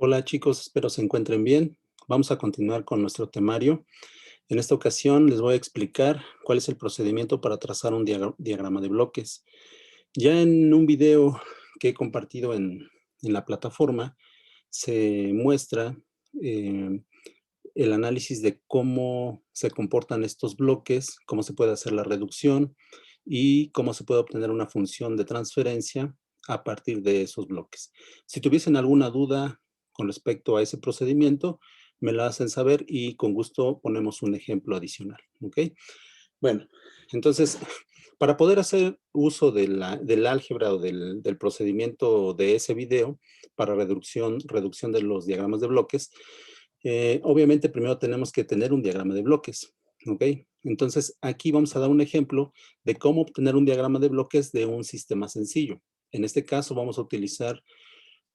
Hola chicos, espero se encuentren bien. Vamos a continuar con nuestro temario. En esta ocasión les voy a explicar cuál es el procedimiento para trazar un diagrama de bloques. Ya en un video que he compartido en la plataforma, se muestra eh, el análisis de cómo se comportan estos bloques, cómo se puede hacer la reducción y cómo se puede obtener una función de transferencia a partir de esos bloques. Si tuviesen alguna duda con respecto a ese procedimiento, me la hacen saber y con gusto ponemos un ejemplo adicional, ¿ok? Bueno, entonces, para poder hacer uso de del álgebra o del procedimiento de ese video para reducción de los diagramas de bloques, obviamente primero tenemos que tener un diagrama de bloques, ¿ok? Entonces, aquí vamos a dar un ejemplo de cómo obtener un diagrama de bloques de un sistema sencillo. En este caso vamos a utilizar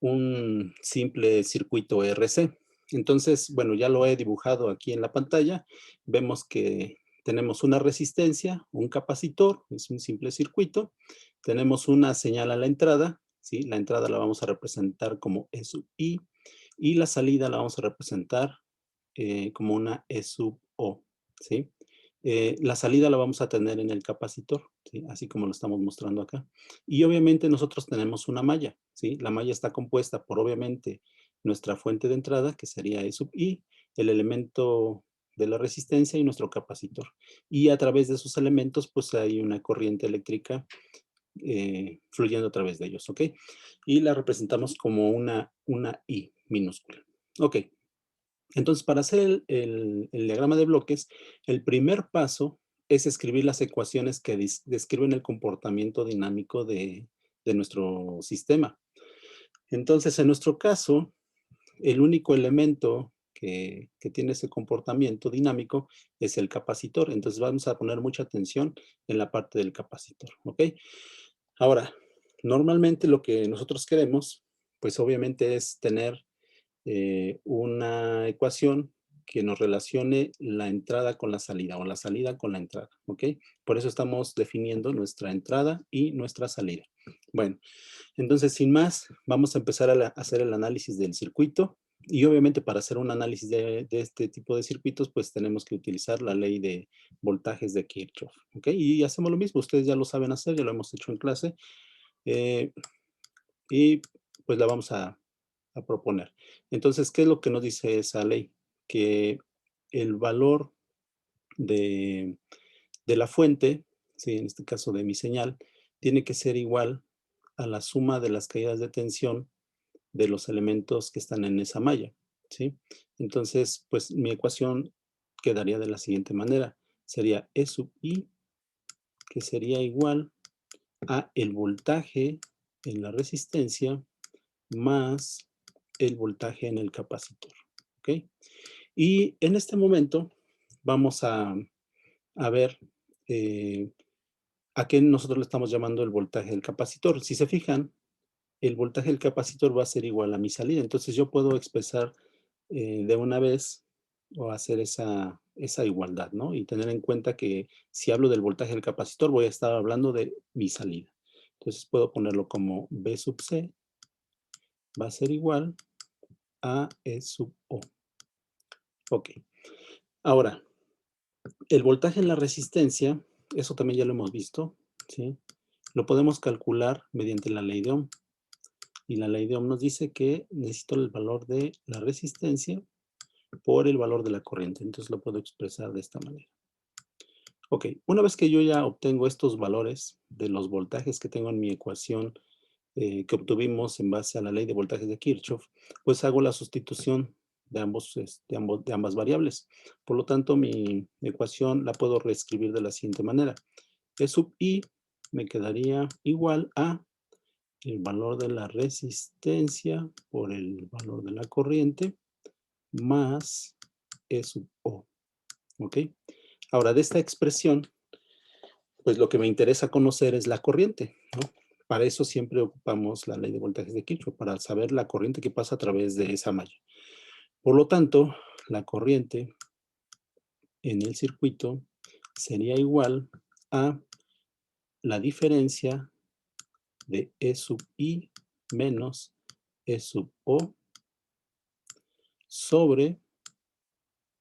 un simple circuito RC. Entonces, bueno, ya lo he dibujado aquí en la pantalla. Vemos que tenemos una resistencia, un capacitor, es un simple circuito. Tenemos una señal a la entrada, ¿sí? La entrada la vamos a representar como E sub I y la salida la vamos a representar como una E sub O, ¿sí? La salida la vamos a tener en el capacitor, ¿sí? Así como lo estamos mostrando acá. Y obviamente nosotros tenemos una malla, ¿sí? La malla está compuesta por obviamente nuestra fuente de entrada, que sería E sub I, el elemento de la resistencia y nuestro capacitor. Y a través de esos elementos, pues hay una corriente eléctrica fluyendo a través de ellos, ¿ok? Y la representamos como una I minúscula. Ok, entonces, para hacer el diagrama de bloques, el primer paso es escribir las ecuaciones que describen el comportamiento dinámico de nuestro sistema. Entonces, en nuestro caso, el único elemento que tiene ese comportamiento dinámico es el capacitor. Entonces, vamos a poner mucha atención en la parte del capacitor, ¿ok? Ahora, normalmente lo que nosotros queremos, pues obviamente es tener una ecuación que nos relacione la entrada con la salida o la salida con la entrada, ¿ok? Por eso estamos definiendo nuestra entrada y nuestra salida. Bueno, entonces sin más, vamos a empezar a hacer el análisis del circuito y obviamente para hacer un análisis de este tipo de circuitos, pues tenemos que utilizar la ley de voltajes de Kirchhoff, ¿ok? Y hacemos lo mismo, ustedes ya lo saben hacer, ya lo hemos hecho en clase eh, y pues la vamos a proponer. Entonces, ¿qué es lo que nos dice esa ley? Que el valor de, de la fuente, ¿sí? En este caso de mi señal, tiene que ser igual a la suma de las caídas de tensión de los elementos que están en esa malla, ¿sí? Entonces, pues mi ecuación quedaría de la siguiente manera. Sería E sub I, que sería igual a el voltaje en la resistencia más el voltaje en el capacitor, ¿ok? Y en este momento vamos a ver eh, a qué nosotros le estamos llamando el voltaje del capacitor. Si se fijan, el voltaje del capacitor va a ser igual a mi salida. Entonces yo puedo expresar de una vez o hacer esa igualdad, ¿no? Y tener en cuenta que si hablo del voltaje del capacitor, voy a estar hablando de mi salida. Entonces puedo ponerlo como B sub C va a ser igual a E sub O. Ok. Ahora, el voltaje en la resistencia, eso también ya lo hemos visto, ¿sí? Lo podemos calcular mediante la ley de Ohm. Y la ley de Ohm nos dice que necesito el valor de la resistencia por el valor de la corriente. Entonces lo puedo expresar de esta manera. Ok, una vez que yo ya obtengo estos valores de los voltajes que tengo en mi ecuación que obtuvimos en base a la ley de voltajes de Kirchhoff, pues hago la sustitución de ambas variables. Por lo tanto, mi ecuación la puedo reescribir de la siguiente manera. E sub I me quedaría igual a el valor de la resistencia por el valor de la corriente más E sub O. ¿Ok? Ahora, de esta expresión, pues lo que me interesa conocer es la corriente, ¿no? Para eso siempre ocupamos la ley de voltajes de Kirchhoff, para saber la corriente que pasa a través de esa malla. Por lo tanto, la corriente en el circuito sería igual a la diferencia de E sub I menos E sub O sobre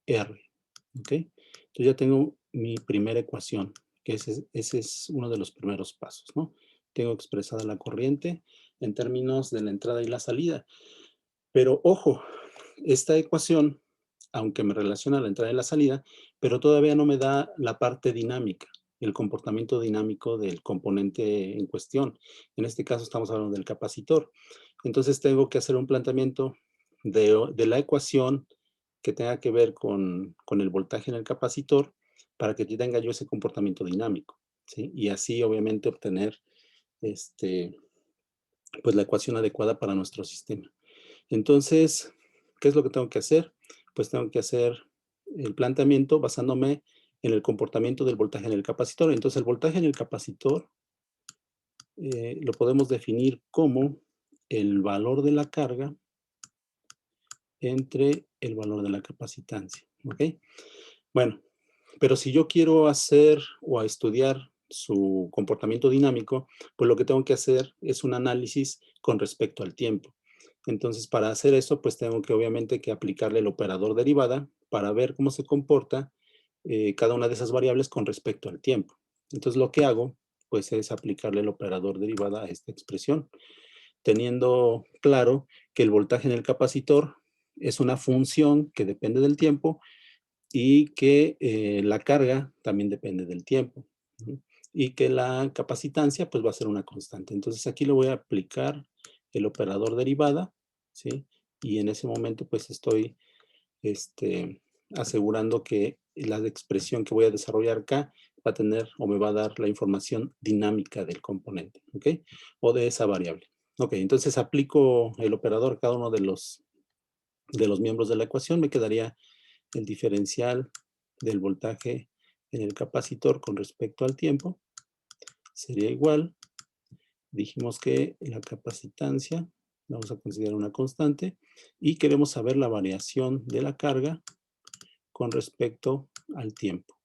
R, ¿ok? Entonces ya tengo mi primera ecuación, que ese es uno de los primeros pasos, ¿no? Tengo expresada la corriente en términos de la entrada y la salida. Pero ojo, esta ecuación, aunque me relaciona la entrada y la salida, pero todavía no me da la parte dinámica, el comportamiento dinámico del componente en cuestión. En este caso estamos hablando del capacitor. Entonces tengo que hacer un planteamiento de la ecuación que tenga que ver con el voltaje en el capacitor para que tenga yo ese comportamiento dinámico, ¿sí? Y así obviamente obtener este, pues la ecuación adecuada para nuestro sistema. Entonces, ¿qué es lo que tengo que hacer? Pues tengo que hacer el planteamiento basándome en el comportamiento del voltaje en el capacitor. Entonces, el voltaje en el capacitor lo podemos definir como el valor de la carga entre el valor de la capacitancia, ¿ok? Bueno, pero si yo quiero hacer o a estudiar su comportamiento dinámico, pues lo que tengo que hacer es un análisis con respecto al tiempo. Entonces, para hacer eso, pues tengo que obviamente que aplicarle el operador derivada para ver cómo se comporta cada una de esas variables con respecto al tiempo. Entonces, lo que hago, pues es aplicarle el operador derivada a esta expresión, teniendo claro que el voltaje en el capacitor es una función que depende del tiempo y que la carga también depende del tiempo, ¿no? Y que la capacitancia pues va a ser una constante. Entonces aquí le voy a aplicar el operador derivada, ¿sí? Y en ese momento pues estoy asegurando que la expresión que voy a desarrollar acá va a tener o me va a dar la información dinámica del componente, ¿ok? O de esa variable. Ok, entonces aplico el operador a cada uno de los miembros de la ecuación, me quedaría el diferencial del voltaje en el capacitor con respecto al tiempo sería igual. Dijimos que la capacitancia la vamos a considerar una constante y queremos saber la variación de la carga con respecto al tiempo.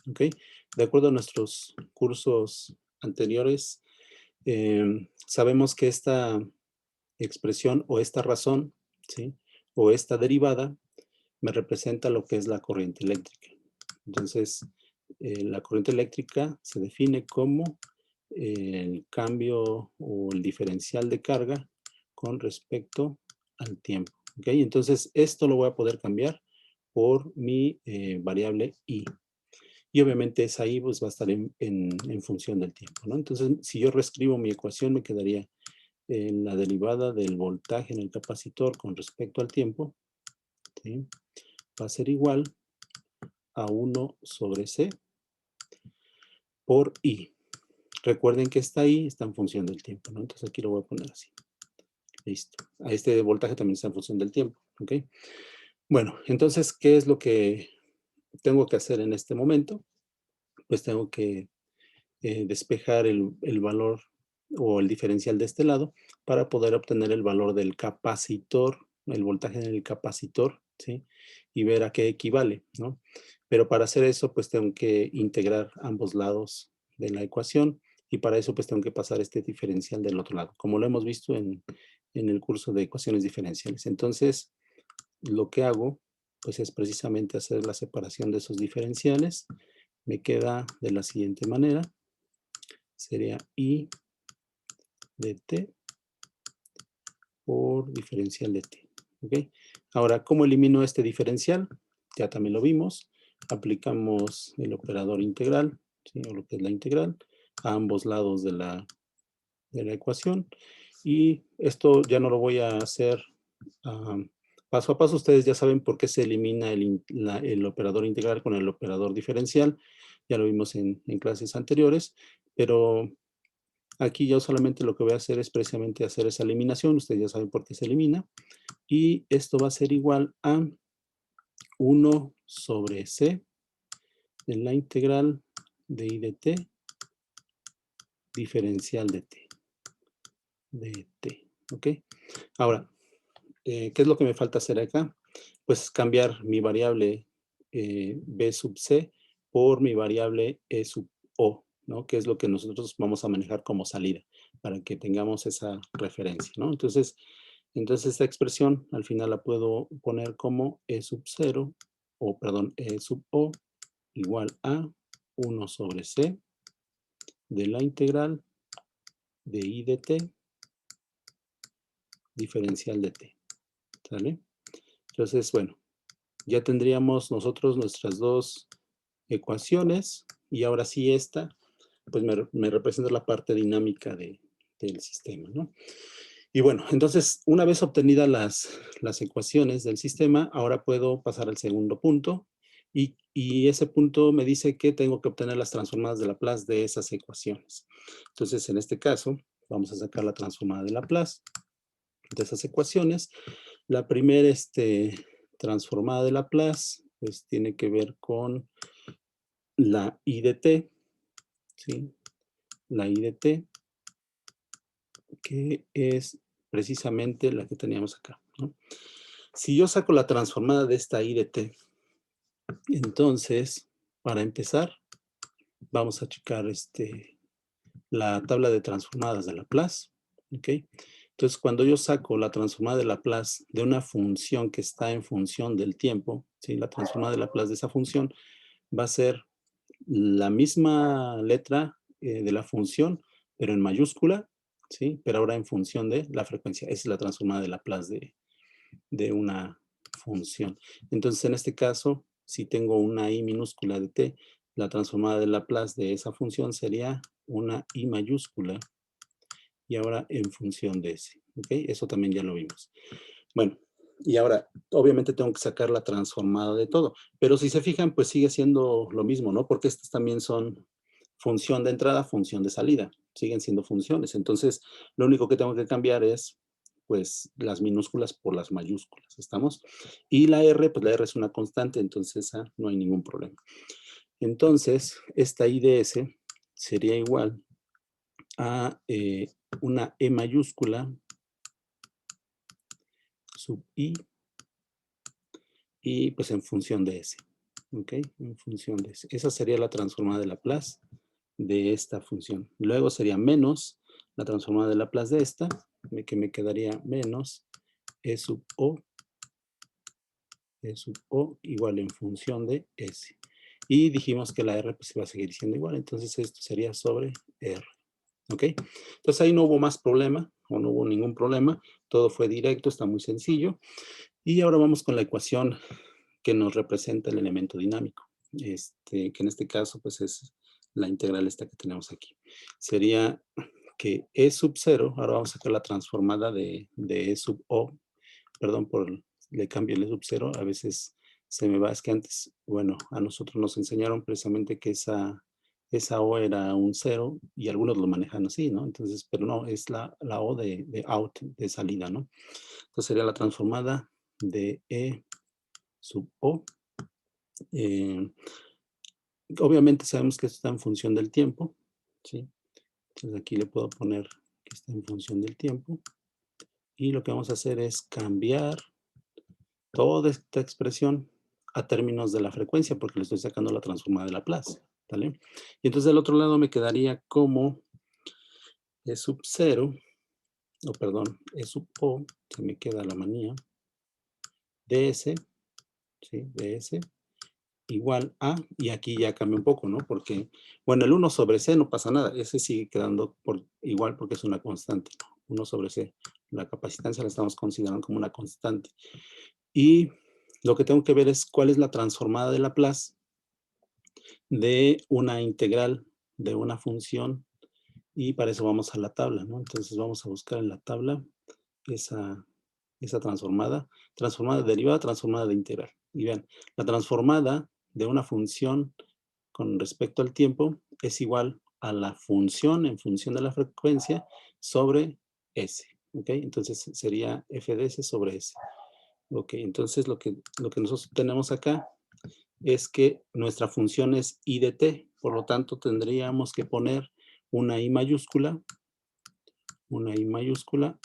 ¿Ok? De acuerdo a nuestros cursos anteriores, sabemos que esta expresión o esta razón, ¿sí? O esta derivada me representa lo que es la corriente eléctrica. Entonces, la corriente eléctrica se define como el cambio o el diferencial de carga con respecto al tiempo. ¿Ok? Entonces, esto lo voy a poder cambiar por mi variable I. Y obviamente esa I pues, va a estar en función del tiempo, ¿no? Entonces, si yo reescribo mi ecuación, me quedaría en la derivada del voltaje en el capacitor con respecto al tiempo, ¿sí? Va a ser igual a 1 sobre C por I. Recuerden que esta I está en función del tiempo, ¿no? Entonces aquí lo voy a poner así. Listo. A este voltaje también está en función del tiempo, ¿ok? Bueno, entonces, ¿qué es lo que tengo que hacer en este momento? Pues tengo que despejar el valor o el diferencial de este lado para poder obtener el valor del capacitor, el voltaje en el capacitor, ¿sí? Y ver a qué equivale, ¿no? Pero para hacer eso, pues tengo que integrar ambos lados de la ecuación y para eso pues tengo que pasar este diferencial del otro lado, como lo hemos visto en el curso de ecuaciones diferenciales. Entonces, lo que hago pues es precisamente hacer la separación de esos diferenciales. Me queda de la siguiente manera. Sería I de t por diferencial de t. ¿Ok? Ahora, ¿cómo elimino este diferencial? Ya también lo vimos. Aplicamos el operador integral, ¿sí? O lo que es la integral, a ambos lados de la ecuación. Y esto ya no lo voy a hacer paso a paso. Ustedes ya saben por qué se elimina el operador integral con el operador diferencial. Ya lo vimos en clases anteriores, pero aquí yo solamente lo que voy a hacer es precisamente hacer esa eliminación. Ustedes ya saben por qué se elimina. Y esto va a ser igual a 1 sobre C en la integral de I de t diferencial de t. De t. ¿Ok? Ahora, ¿qué es lo que me falta hacer acá? Pues cambiar mi variable b sub c por mi variable e sub o, ¿no? Que es lo que nosotros vamos a manejar como salida, para que tengamos esa referencia, ¿no? Entonces, Entonces esta expresión al final la puedo poner como E sub 0, o perdón, E sub O igual a 1 sobre C de la integral de I de t diferencial de t, ¿sale? Entonces, bueno, ya tendríamos nosotros nuestras dos ecuaciones y ahora sí esta, pues me representa la parte dinámica del sistema, ¿no? Y bueno, entonces, una vez obtenidas las ecuaciones del sistema, ahora puedo pasar al segundo punto y ese punto me dice que tengo que obtener las transformadas de Laplace de esas ecuaciones. Entonces, en este caso, vamos a sacar la transformada de Laplace de esas ecuaciones. La primera transformada de Laplace, pues tiene que ver con la I de t, ¿sí? La I de t, que es precisamente la que teníamos acá, ¿no? Si yo saco la transformada de esta I de t, entonces, para empezar, vamos a checar la tabla de transformadas de Laplace, ¿ok? Entonces, cuando yo saco la transformada de Laplace de una función que está en función del tiempo, ¿sí? La transformada de Laplace de esa función va a ser la misma letra de la función, pero en mayúscula, ¿sí? Pero ahora en función de la frecuencia. Esa es la transformada de Laplace de una función. Entonces, en este caso, si tengo una i minúscula de t, la transformada de Laplace de esa función sería una i mayúscula y ahora en función de ese. ¿Ok? Eso también ya lo vimos. Bueno, y ahora, obviamente tengo que sacar la transformada de todo, pero si se fijan, pues sigue siendo lo mismo, ¿no? Porque estas también son función de entrada, función de salida, siguen siendo funciones. Entonces, lo único que tengo que cambiar es, pues, las minúsculas por las mayúsculas, ¿estamos? Y la R, pues la R es una constante, entonces esa no hay ningún problema. Entonces, esta I de S sería igual a una E mayúscula sub I y pues en función de S. ¿Ok? En función de S. Esa sería la transformada de Laplace de esta función. Luego sería menos la transformada de Laplace de esta, que me quedaría menos E sub O igual en función de S. Y dijimos que la R pues iba a seguir siendo igual, entonces esto sería sobre R. ¿Ok? Entonces ahí no hubo más problema, o no hubo ningún problema, todo fue directo, está muy sencillo. Y ahora vamos con la ecuación que nos representa el elemento dinámico, que en este caso pues es la integral esta que tenemos aquí. Sería que E sub 0, ahora vamos a sacar la transformada de E sub O, perdón le cambio el E sub 0, a veces se me va, es que antes, bueno, a nosotros nos enseñaron precisamente que esa O era un 0 y algunos lo manejan así, ¿no? Entonces, pero no, es la O de out, de salida, ¿no? Entonces sería la transformada de E sub O. Obviamente sabemos que esto está en función del tiempo, ¿sí? Entonces aquí le puedo poner que está en función del tiempo. Y lo que vamos a hacer es cambiar toda esta expresión a términos de la frecuencia, porque le estoy sacando la transformada de Laplace, ¿vale? Y entonces del otro lado me quedaría como E sub 0, o perdón, E sub O, se me queda la manía, ds, ¿sí? ds, igual a, y aquí ya cambia un poco, ¿no? Porque, bueno, el 1 sobre c no pasa nada, ese sigue quedando igual porque es una constante, ¿no? 1 sobre c, la capacitancia la estamos considerando como una constante. Y lo que tengo que ver es cuál es la transformada de Laplace de una integral de una función, y para eso vamos a la tabla, ¿no? Entonces vamos a buscar en la tabla esa transformada de derivada, transformada de integral. Y vean, la transformada de una función con respecto al tiempo es igual a la función en función de la frecuencia sobre S. ¿Ok? Entonces sería f de S sobre S. Ok, entonces lo que nosotros tenemos acá es que nuestra función es I de t, por lo tanto tendríamos que poner una I mayúscula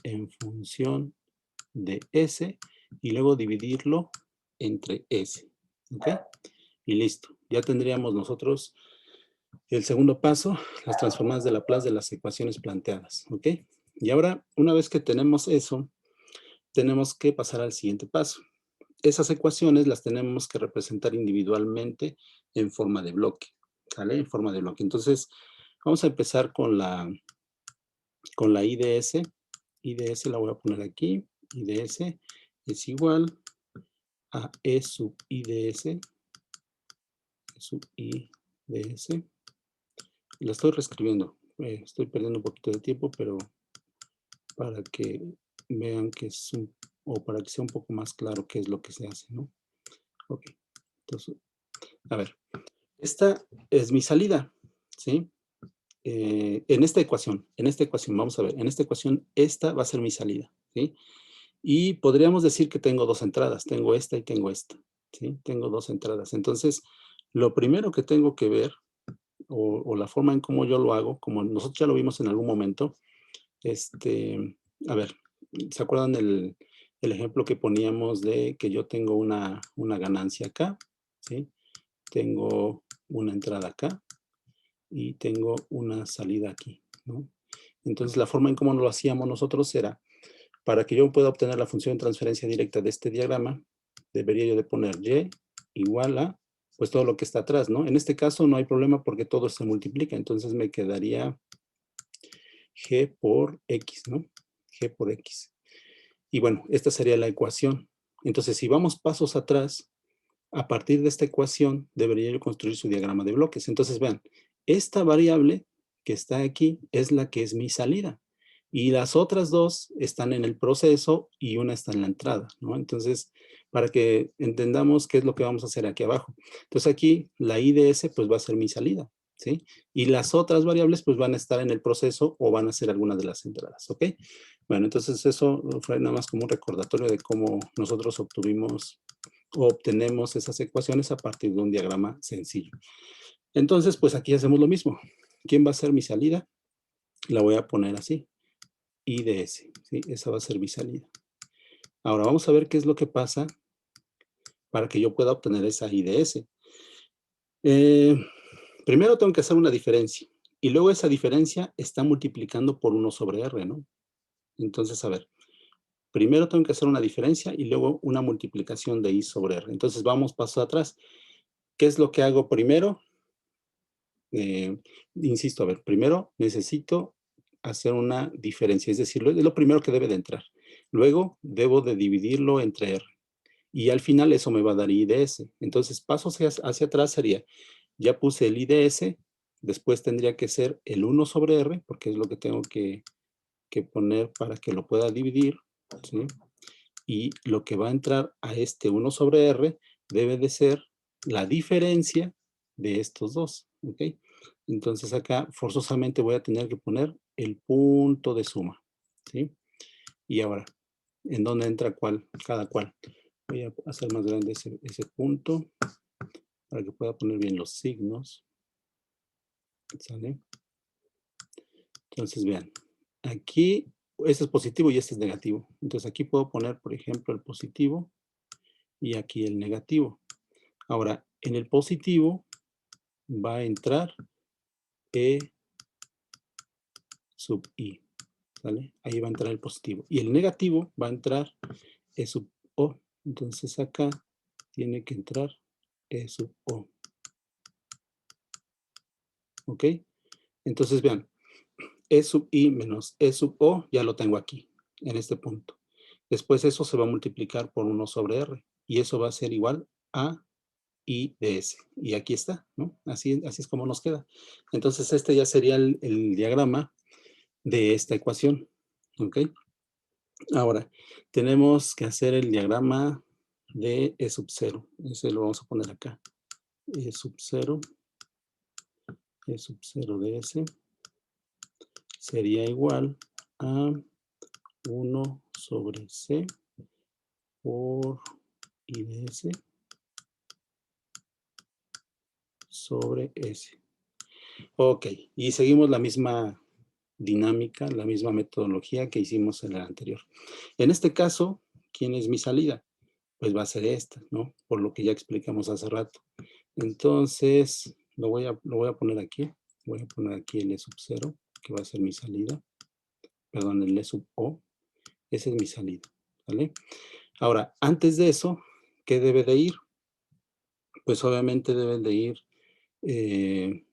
en función de S y luego dividirlo entre S. ¿Ok? Y listo. Ya tendríamos nosotros el segundo paso, las transformadas de Laplace de las ecuaciones planteadas. ¿Ok? Y ahora, una vez que tenemos eso, tenemos que pasar al siguiente paso. Esas ecuaciones las tenemos que representar individualmente en forma de bloque, ¿sale? En forma de bloque. Entonces, vamos a empezar con la IDS. IDS la voy a poner aquí. IDS es igual a E sub IDS. E sub IDS. La estoy reescribiendo. Estoy perdiendo un poquito de tiempo, pero para que vean que es o para que sea un poco más claro qué es lo que se hace, ¿no? Ok. Entonces, a ver. Esta es mi salida, ¿sí? En esta ecuación, vamos a ver, en esta ecuación, esta va a ser mi salida, ¿sí? Y podríamos decir que tengo dos entradas, tengo esta y tengo esta, ¿sí? Tengo dos entradas. Entonces, lo primero que tengo que ver, o la forma en cómo yo lo hago, como nosotros ya lo vimos en algún momento, a ver, ¿se acuerdan el ejemplo que poníamos de que yo tengo una ganancia acá, ¿sí? Tengo una entrada acá y tengo una salida aquí, ¿no? Entonces, la forma en cómo lo hacíamos nosotros era, para que yo pueda obtener la función de transferencia directa de este diagrama, debería yo de poner y igual a, pues todo lo que está atrás, ¿no? En este caso no hay problema porque todo se multiplica, entonces me quedaría g por x, ¿no? G por x. Y bueno, esta sería la ecuación. Entonces, si vamos pasos atrás, a partir de esta ecuación, debería yo construir su diagrama de bloques. Entonces, vean, esta variable que está aquí es la que es mi salida. Y las otras dos están en el proceso y una está en la entrada, ¿no? Entonces, para que entendamos qué es lo que vamos a hacer aquí abajo. Entonces, aquí la IDS pues va a ser mi salida, ¿sí? Y las otras variables pues van a estar en el proceso o van a ser algunas de las entradas, ¿ok? Bueno, entonces eso fue nada más como un recordatorio de cómo nosotros obtuvimos o obtenemos esas ecuaciones a partir de un diagrama sencillo. Entonces, pues aquí hacemos lo mismo. ¿Quién va a ser mi salida? La voy a poner así, IDS, ¿sí? Esa va a ser mi salida. Ahora vamos a ver qué es lo que pasa para que yo pueda obtener esa IDS. Primero tengo que hacer una diferencia y luego esa diferencia está multiplicando por 1 sobre R, ¿no? Entonces, a ver, primero tengo que hacer una diferencia y luego una multiplicación de I sobre R. Entonces, vamos paso atrás. ¿Qué es lo que hago primero? Insisto, a ver, primero necesito hacer una diferencia, es decir, es lo primero que debe de entrar. Luego, debo de dividirlo entre R. Y al final eso me va a dar IDS. Entonces, paso hacia atrás sería, ya puse el IDS, después tendría que ser el 1 sobre R, porque es lo que tengo que poner para que lo pueda dividir, ¿sí? Y lo que va a entrar a este 1 sobre R debe de ser la diferencia de estos dos, ¿ok? Entonces acá forzosamente voy a tener que poner el punto de suma, ¿sí? Y ahora, ¿en dónde entra cada cual? Voy a hacer más grande ese punto para que pueda poner bien los signos, ¿sale? Entonces vean, aquí este es positivo y este es negativo. Entonces aquí puedo poner, por ejemplo, el positivo y aquí el negativo. Ahora, en el positivo va a entrar E sub I, ¿vale? Ahí va a entrar el positivo. Y el negativo va a entrar E sub O. Entonces acá tiene que entrar E sub O. ¿Ok? Entonces vean, E sub I menos E sub O ya lo tengo aquí, en este punto. Después eso se va a multiplicar por 1 sobre R. Y eso va a ser igual a I de S. Y aquí está, ¿no? Así es como nos queda. Entonces este ya sería el diagrama de esta ecuación, ¿ok? Ahora, tenemos que hacer el diagrama de E sub 0. Ese lo vamos a poner acá. E sub 0, E sub 0 de S sería igual a 1 sobre C por I de S sobre S. Ok, y seguimos la misma dinámica, la misma metodología que hicimos en la anterior. En este caso, ¿quién es mi salida? Pues va a ser esta, ¿no? Por lo que ya explicamos hace rato. Entonces, lo voy a poner aquí. Voy a poner aquí el E sub 0, que va a ser mi salida. Perdón, el E sub O. Esa es mi salida. ¿vale? Ahora, antes de eso, ¿qué debe de ir? Pues obviamente deben de ir eh,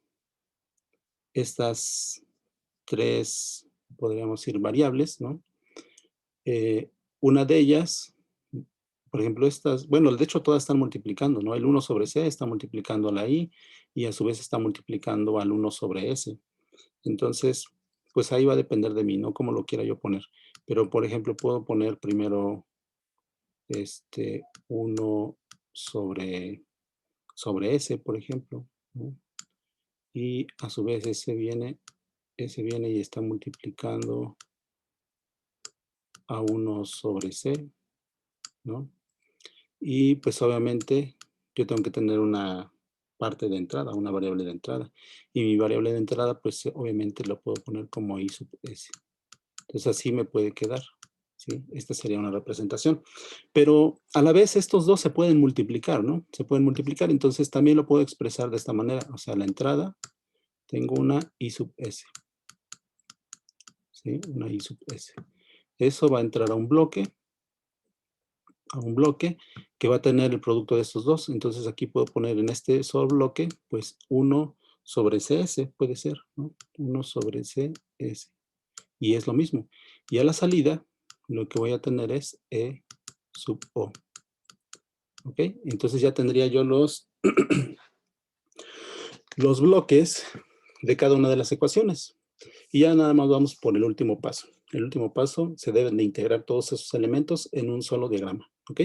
estas 3, podríamos decir, variables, ¿no? Una de ellas, por ejemplo, estas, bueno, de hecho todas están multiplicando, ¿no? El 1/c está multiplicando a la i y a su vez está multiplicando al 1/s. Entonces, pues ahí va a depender de mí, ¿no? Cómo lo quiera yo poner. Pero, por ejemplo, puedo poner primero 1 sobre s, por ejemplo, ¿no? Y a su vez S viene y está multiplicando a 1/c, ¿no? Y pues obviamente yo tengo que tener una parte de entrada, una variable de entrada. Y mi variable de entrada, pues obviamente lo puedo poner como i sub s. Entonces así me puede quedar, ¿sí? Esta sería una representación. Pero a la vez estos dos se pueden multiplicar, ¿no? Se pueden multiplicar, entonces también lo puedo expresar de esta manera. O sea, la entrada tengo una i sub s, ¿sí? Una i sub s. Eso va a entrar a un bloque que va a tener el producto de estos dos. Entonces aquí puedo poner en este solo bloque, pues 1 sobre cs, puede ser, ¿no? 1 sobre cs. Y es lo mismo. Y a la salida, lo que voy a tener es e sub o. ¿Ok? Entonces ya tendría yo los bloques de cada una de las ecuaciones. Y ya nada más vamos por el último paso. El último paso, se deben de integrar todos esos elementos en un solo diagrama. ¿Ok?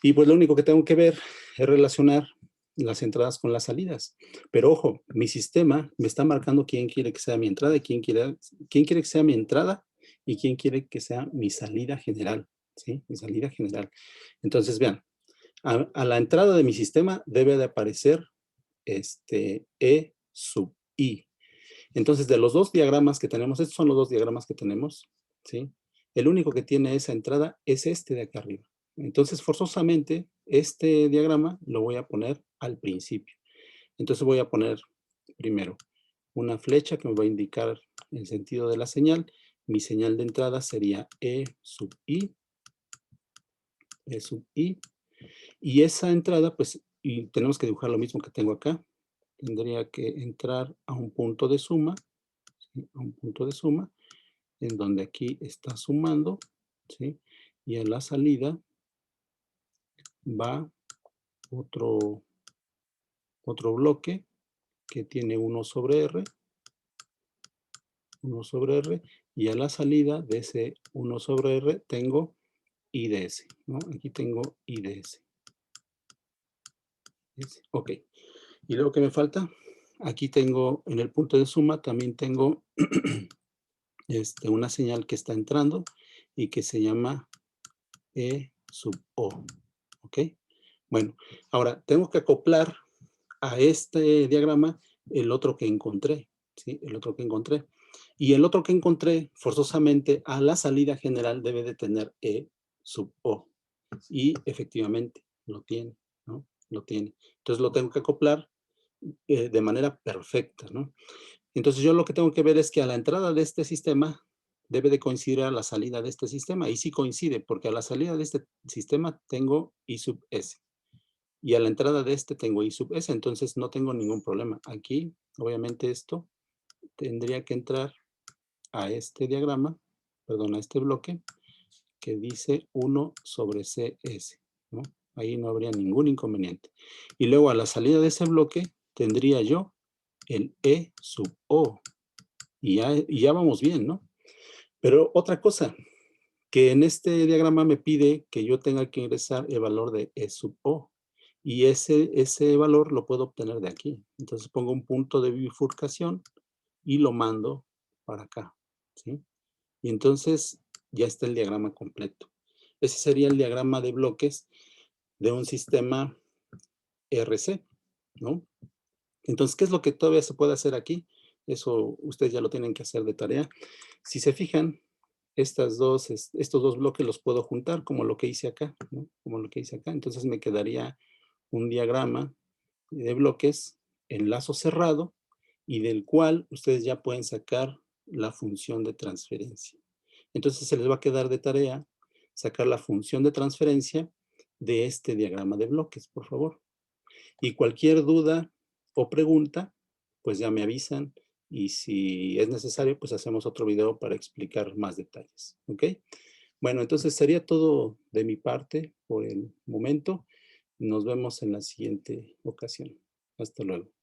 Y pues lo único que tengo que ver es relacionar las entradas con las salidas. Pero ojo, mi sistema me está marcando quién quiere que sea mi entrada y quién quiere que sea mi entrada y quién quiere que sea mi salida general. ¿Sí? Mi salida general. Entonces, vean, a la entrada de mi sistema debe de aparecer E sub I. Entonces, de los dos diagramas que tenemos, estos son los dos diagramas que tenemos, ¿sí? El único que tiene esa entrada es este de acá arriba. Entonces, forzosamente, este diagrama lo voy a poner al principio. Entonces, voy a poner primero una flecha que me va a indicar el sentido de la señal. Mi señal de entrada sería E sub I, E sub I. Y esa entrada, pues, y tenemos que dibujar lo mismo que tengo acá. Tendría que entrar a un punto de suma, ¿sí? A un punto de suma, en donde aquí está sumando, ¿sí? Y a la salida va otro, otro bloque que tiene 1 sobre R, 1 sobre R, y a la salida de ese 1 sobre R tengo I de S, ¿no? Aquí tengo I de S. Ok. ¿Y luego qué me falta? Aquí tengo, en el punto de suma, también tengo una señal que está entrando y que se llama E sub O. ¿Ok? Bueno, ahora tengo que acoplar a este diagrama el otro que encontré, ¿sí? El otro que encontré. Y el otro que encontré, forzosamente, a la salida general debe de tener E sub O. Y efectivamente, lo tiene, ¿no? Lo tiene. Entonces lo tengo que acoplar de manera perfecta, ¿no? Entonces yo lo que tengo que ver es que a la entrada de este sistema debe de coincidir a la salida de este sistema. Y sí coincide, porque a la salida de este sistema tengo I sub S. Y a la entrada de este tengo I sub S, entonces no tengo ningún problema. Aquí, obviamente esto tendría que entrar a este diagrama, perdón, a este bloque, que dice 1 sobre CS, ¿no? Ahí no habría ningún inconveniente. Y luego a la salida de ese bloque tendría yo el E sub O. Y ya vamos bien, ¿no? Pero otra cosa, que en este diagrama me pide que yo tenga que ingresar el valor de E sub O. Y ese valor lo puedo obtener de aquí. Entonces pongo un punto de bifurcación y lo mando para acá, ¿sí? Y entonces ya está el diagrama completo. Ese sería el diagrama de bloques de un sistema RC, ¿no? Entonces, ¿qué es lo que todavía se puede hacer aquí? Eso ustedes ya lo tienen que hacer de tarea. Si se fijan, estos dos bloques los puedo juntar como lo que hice acá, ¿no? Como lo que hice acá. Entonces me quedaría un diagrama de bloques en lazo cerrado y del cual ustedes ya pueden sacar la función de transferencia. Entonces se les va a quedar de tarea sacar la función de transferencia de este diagrama de bloques, por favor. Y cualquier duda o pregunta, pues ya me avisan y si es necesario, pues hacemos otro video para explicar más detalles, ¿ok? Bueno, entonces sería todo de mi parte por el momento. Nos vemos en la siguiente ocasión. Hasta luego.